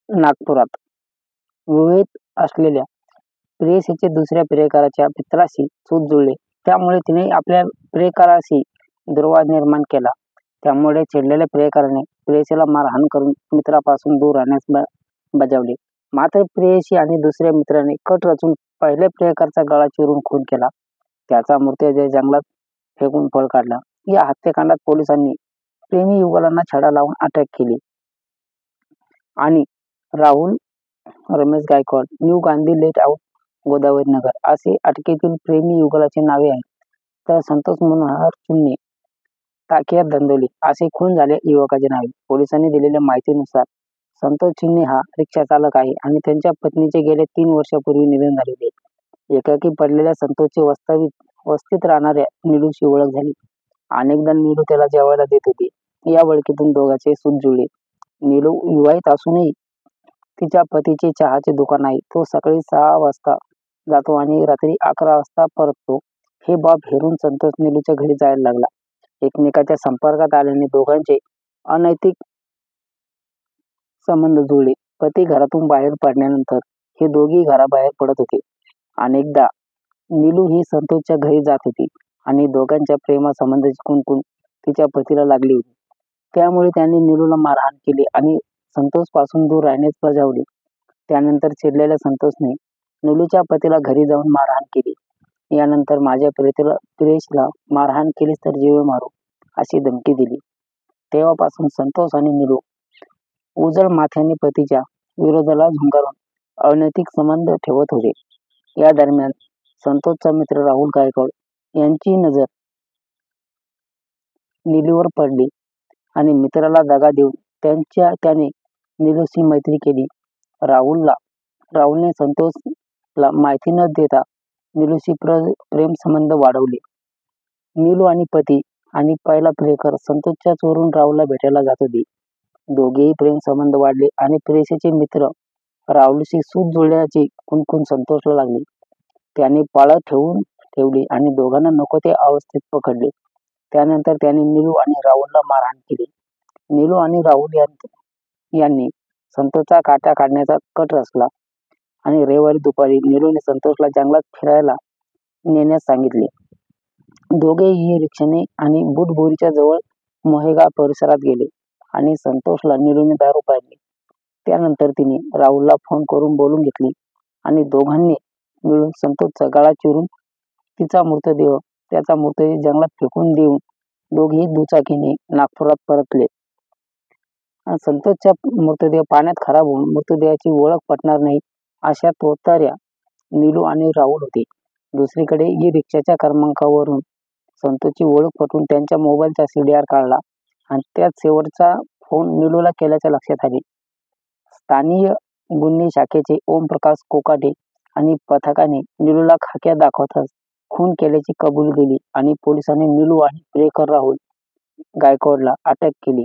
नागपुरात विवाहित असलेल्या प्रेयसीचे दुसऱ्या प्रियकराच्या मित्राशी सूत जुळले. त्यामुळे तिने आपल्या प्रियकराशी दुर्वाद निर्माण केला. त्यामुळे चिडलेल्या प्रियकराने प्रेयसीला मारहाण करून मित्रापासून दूर राहण्यास बजावले. मात्र प्रेयसी आणि दुसऱ्या मित्राने कट रचून पहिल्या प्रियकराचा गळा चिरून खून केला. त्याचा मृतदेह जंगलात फेकून पळ काढला. या हत्याकांडात पोलिसांनी प्रेमी युगलांना छडा लावून अटक केली आणि Rahul Ramesh Gaikwad, new Gandhi layout, Godavari Nagar असे अटकेतील प्रेमी युगलाची नावे आहेत. तर संतोष मनोहर चुन्ने, ताकिया दंदोली असे खून झाले युवकाचे नावे. पोलिसांनी दिलेल्या माहितीनुसार संतोष चिन्ने हा रिक्षा चालक आहे आणि त्यांच्या पत्नीचे गेल्या 3 वर्षापूर्वी निधन झालेले. एकाकी पडलेल्या संतोषची वस्तीत राहणाऱ्या नीलूशी ओळख झाली. अनेकदा नीलू त्याला जेवायला देत होती. या ओळखीतून दोघांचे सूत जुळले. नीलू विवाहित असूनही तिच्या पतीचे चहाचे दुकान आहे. तो सकाळी 6 वाजता जातो आणि रात्री 11 वाजता परततो. हे बाब हेरून संतोष नीलूच्या घरी जायला लागला. एकमेकाच्या संपर्कात आल्याने दोघांचे अनैतिक संबंध जुळले. पती घरातून बाहेर पडल्यानंतर हे दोघी घराबाहेर पडत होते. अनेकदा नीलू ही संतोषच्या घरी जात होती आणि दोघांच्या प्रेमासंबंधाची कुणकुण तिच्या पतीला लागली होती. त्यामुळे त्यांनी नीलूला मारहाण केली आणि संतोषपासून दूर राहण्यास बजावले. त्यानंतर चिडलेल्या संतोषने नीलूच्या पतीला घरी जाऊन मारहाण केली. यानंतर माझ्या प्रेयसीला मारहाण केलीस तर जीवे मारू अशी धमकी दिली. तेव्हापासून संतोष आणि नीलू उजळ माथ्याने पतीच्या विरोधाला झुंगारून अनैतिक संबंध ठेवत होते. या दरम्यान संतोषचा मित्र राहुल गायकवाड यांची नजर नीलूवर पडली आणि मित्राला दगा देऊन त्याने नीलूशी मैत्री केली. राहुलने संतोषला माहिती न देता नीलूशी प्रेम संबंध वाढवले. नीलू आणि पती आणि पहिला प्रियकर संतोषच्या चोरून राहुलला भेटायला जात होते. दोघेही प्रेम संबंध वाढले आणि प्रेयसीचे मित्र राहुलशी सूत जुळल्याची कुणकुण संतोषला लागली. त्याने पाळत ठेवली आणि दोघांना नको त्या अवस्थेत पकडले. त्यानंतर त्याने नीलू आणि राहुलला मारहाण केली. नीलू आणि राहुल यांनी संतोषचा काटा काढण्याचा कट रचला आणि रविवारी दुपारी नीलूने संतोषला जंगलात फिरायला नेण्यास सांगितले. दोघेही रिक्षाने आणि बुटभोरीच्या जवळ मोहेगाव परिसरात गेले आणि संतोषला नीलूने दारू पाजली. त्यानंतर तिने राहुलला फोन करून बोलून घेतली आणि दोघांनी मिळून संतोषचा गळा चिरून त्याचा मृतदेह जंगलात फेकून देऊन दोघेही दुचाकीने नागपुरात परतले. संतोषचा मृतदेह पाण्यात खराब होऊन मृतदेहाची ओळख पटणार नाही अशा तोताऱ्या नीलू आणि राहुल होते. दुसरीकडे ई रिक्षाच्या क्रमांकावरून संतोषची ओळख पटवून त्यांच्या मोबाईलचा CDR काढला आणि त्यात शेवटचा फोन नीलूला केल्याचे लक्षात आले. स्थानीय गुन्हे शाखेचे ओमप्रकाश कोकाटे आणि पथकाने नीलूला खाक्या दाखवताच खून केल्याची कबुली दिली आणि पोलिसांनी नीलू आणि प्रियकर राहुल गायकवाडला अटक केली.